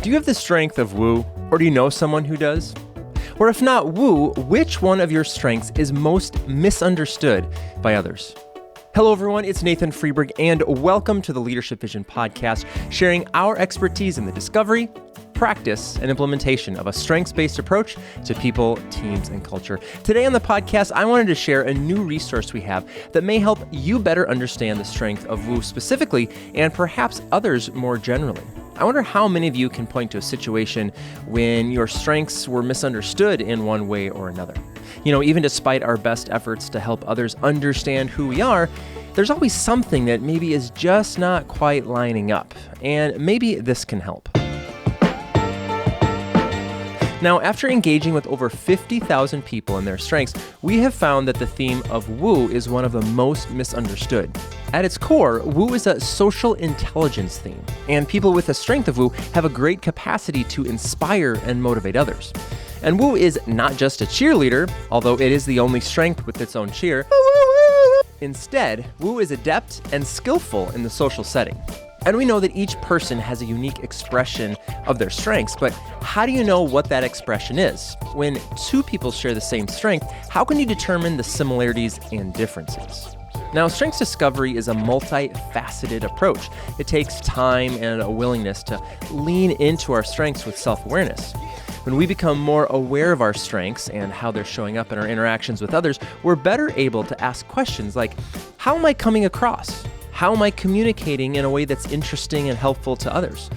Do you have the strength of woo, or do you know someone who does? Or if not woo, which one of your strengths is most misunderstood by others? Hello, everyone. It's Nathan Freeberg, and welcome to the Leadership Vision podcast, sharing our expertise in the discovery, practice, and implementation of a strengths-based approach to people, teams, and culture. Today on the podcast, I wanted to share a new resource we have that may help you better understand the strength of woo specifically, and perhaps others more generally. I wonder how many of you can point to a situation when your strengths were misunderstood in one way or another. You know, even despite our best efforts to help others understand who we are, there's always something that maybe is just not quite lining up, and maybe this can help. Now, after engaging with over 50,000 people in their strengths, we have found that the theme of woo is one of the most misunderstood. At its core, woo is a social intelligence theme, and people with a strength of woo have a great capacity to inspire and motivate others. And woo is not just a cheerleader, although it is the only strength with its own cheer. Instead, woo is adept and skillful in the social setting. And we know that each person has a unique expression of their strengths, but how do you know what that expression is? When two people share the same strength, how can you determine the similarities and differences? Now, strengths discovery is a multifaceted approach. It takes time and a willingness to lean into our strengths with self-awareness. When we become more aware of our strengths and how they're showing up in our interactions with others, we're better able to ask questions like, how am I coming across? How am I communicating in a way that's interesting and helpful to others?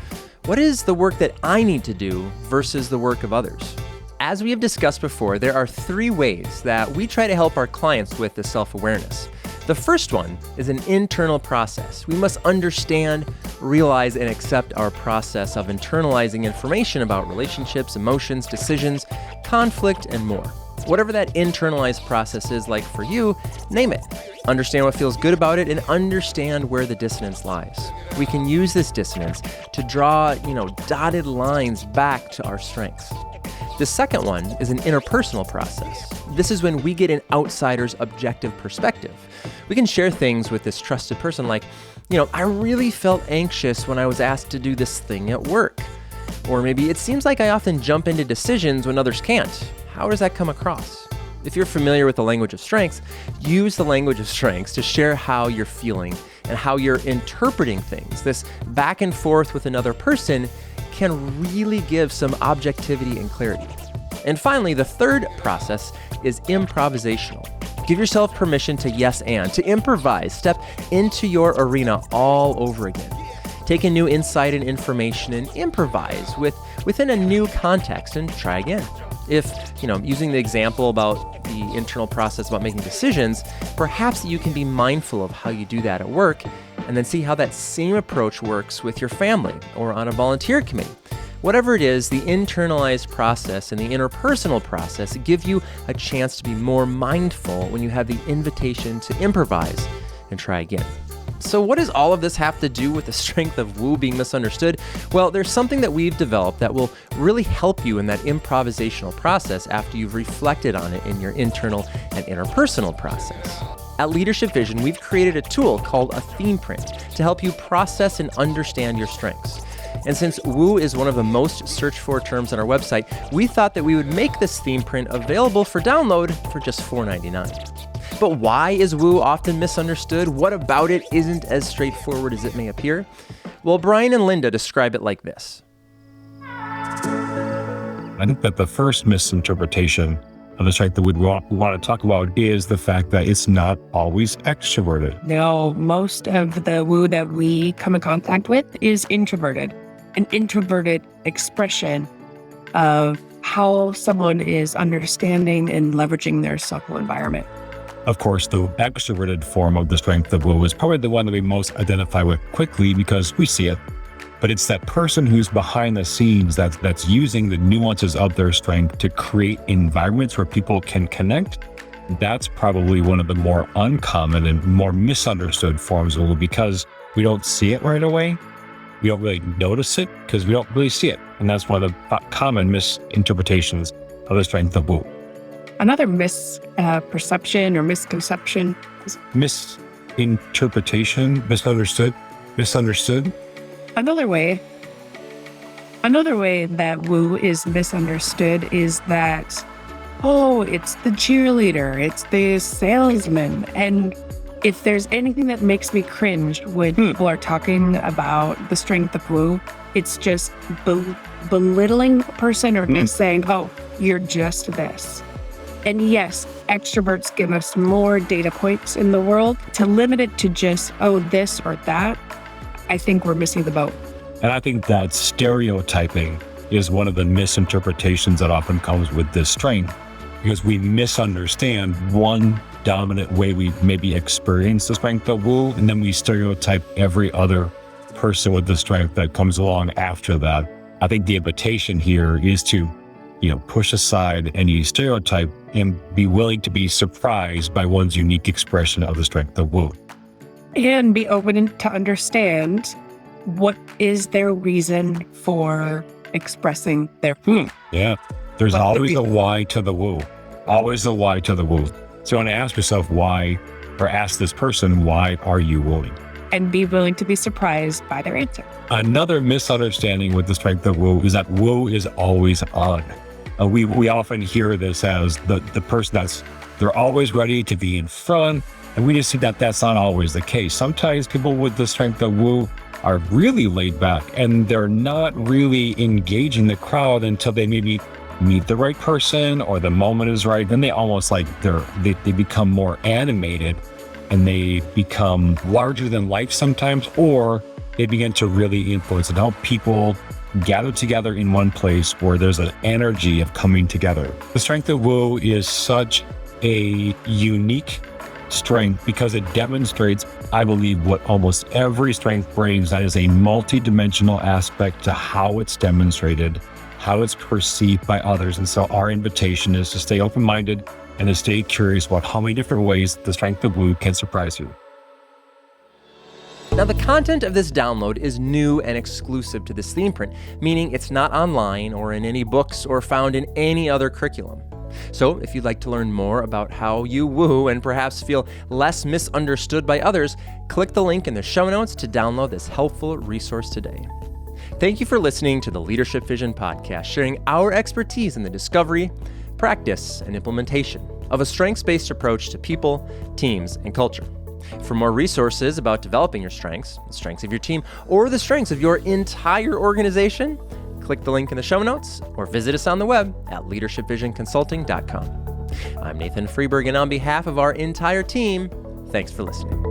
What is the work that I need to do versus the work of others? As we have discussed before, there are three ways that we try to help our clients with this self-awareness. The first one is an internal process. We must understand, realize, and accept our process of internalizing information about relationships, emotions, decisions, conflict, and more. Whatever that internalized process is like for you, name it. Understand what feels good about it and understand where the dissonance lies. We can use this dissonance to draw, dotted lines back to our strengths. The second one is an interpersonal process. This is when we get an outsider's objective perspective. We can share things with this trusted person like, I really felt anxious when I was asked to do this thing at work. Or maybe it seems like I often jump into decisions when others can't. How does that come across? If you're familiar with the language of strengths, use the language of strengths to share how you're feeling and how you're interpreting things. This back and forth with another person can really give some objectivity and clarity. And finally, the third process is improvisational. Give yourself permission to yes and, to improvise, step into your arena all over again. Take a new insight and information and improvise within a new context and try again. If, using the example about the internal process about making decisions, perhaps you can be mindful of how you do that at work and then see how that same approach works with your family or on a volunteer committee. Whatever it is, the internalized process and the interpersonal process give you a chance to be more mindful when you have the invitation to improvise and try again. So what does all of this have to do with the strength of woo being misunderstood? Well, there's something that we've developed that will really help you in that improvisational process after you've reflected on it in your internal and interpersonal process. At Leadership Vision, we've created a tool called a theme print to help you process and understand your strengths. And since woo is one of the most searched for terms on our website, we thought that we would make this theme print available for download for just $4.99. But why is woo often misunderstood? What about it isn't as straightforward as it may appear? Well, Brian and Linda describe it like this. I think that the first misinterpretation of the strength that we'd want to talk about is the fact that it's not always extroverted. No, most of the woo that we come in contact with is introverted. An introverted expression of how someone is understanding and leveraging their social environment. Of course, the extroverted form of the strength of woo is probably the one that we most identify with quickly because we see it. But it's that person who's behind the scenes that's using the nuances of their strength to create environments where people can connect. That's probably one of the more uncommon and more misunderstood forms of woo because we don't see it right away. We don't really notice it because we don't really see it. And that's one of the common misinterpretations of the strength of woo. Another misperception or misconception is misinterpretation, misunderstood. Another way Another way that woo is misunderstood is that, oh, it's the cheerleader, it's the salesman. And if there's anything that makes me cringe when people are talking about the strength of woo, it's just belittling a person or just saying, oh, you're just this. And yes, extroverts give us more data points in the world. To limit it to just, oh, this or that, I think we're missing the boat. And I think that stereotyping is one of the misinterpretations that often comes with this strength, because we misunderstand one dominant way we maybe experience the strength of woo, and then we stereotype every other person with the strength that comes along after that. I think the invitation here is to, push aside any stereotype and be willing to be surprised by one's unique expression of the strength of woo. And be open to understand what is their reason for expressing their woo. Yeah. There's always a why to the woo. Always a why to the woo. So you want to ask yourself why, or ask this person, why are you wooing? And be willing to be surprised by their answer. Another misunderstanding with the strength of woo is that woo is always on. We often hear this as the person they're always ready to be in front. And we just see that that's not always the case. Sometimes people with the strength of woo are really laid back and they're not really engaging the crowd until they maybe meet the right person or the moment is right. Then they almost like they become more animated and they become larger than life sometimes, or they begin to really influence and help people gather together in one place where there's an energy of coming together. The strength of woo is such a unique strength because it demonstrates, I believe, what almost every strength brings. That is a multi-dimensional aspect to how it's demonstrated, how it's perceived by others. And so our invitation is to stay open-minded and to stay curious about how many different ways the strength of woo can surprise you. Now, the content of this download is new and exclusive to this theme print, meaning it's not online or in any books or found in any other curriculum. So if you'd like to learn more about how you woo and perhaps feel less misunderstood by others, click the link in the show notes to download this helpful resource today. Thank you for listening to the Leadership Vision podcast, sharing our expertise in the discovery, practice, and implementation of a strengths-based approach to people, teams, and culture. For more resources about developing your strengths, the strengths of your team, or the strengths of your entire organization, click the link in the show notes or visit us on the web at leadershipvisionconsulting.com. I'm Nathan Freeberg, and on behalf of our entire team, thanks for listening.